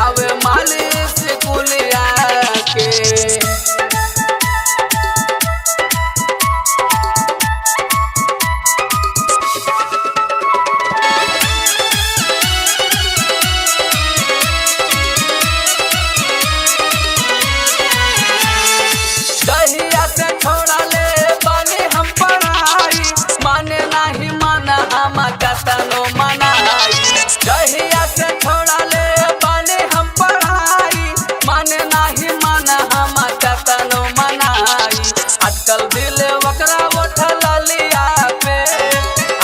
आवे माली स्कूलिया के। दहिया से छोड़ा ले बानी हम पढ़ाई, माने नाही माना हम कतनो मनाई। दहिया से छोड़ा ले बानी हम पढ़ाई, माने नाही माना हम कतनो मनाई। अटकल दिल वकरा उठल लिया पे,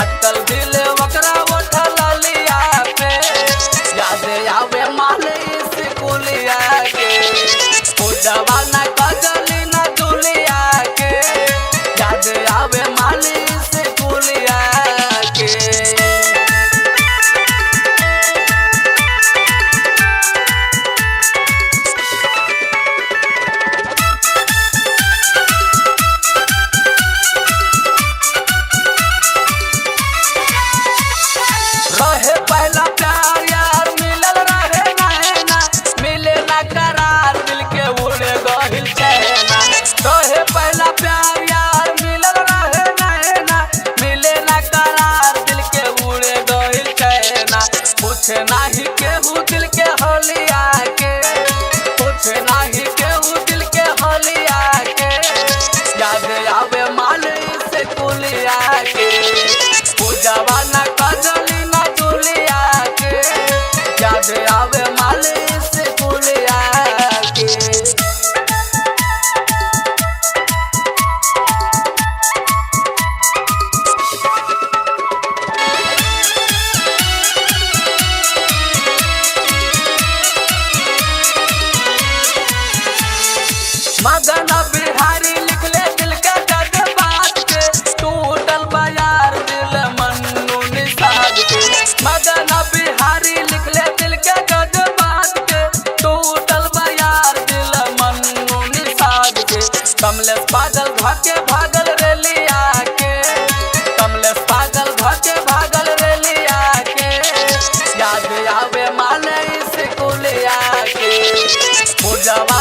अटकल दिल वकरा उठल लिया पे। याद आवे माले स्कूलिया के, ओ जवाना कजली ना दुलिया के। याद आवे माली स्कूलिया के। रहे पहला प्यार यार मिलल रहे नैना, मिले ना करार दिल के उड़े गहिल चैना। रहे पहला प्यार यार मिलल रहे नैना, मिले ना करार दिल के उड़े गहिल चैना। पूछे नाही केहू दिल के हलिया के, पूछे नाही केहू दिल के हलिया के। याद आवे माली स्कूलिया के, पूजवा ना कजली ना दुलिया के। याद आवे माली स्कूलिया के। मगन बिहारी लिख ले दिल के जज्बात के, टूटल बयार दिल मन्नू निषाद के। मगन बिहारी लिख ले दिल के जज्बात के, टूटल बयार दिल मन्नू निषाद के। कमलेश पागल भागे भागल रेलिया के, कमलेश पागल भागे भागल रेलिया के। याद आवे माले स्कूलिया के, पूजवा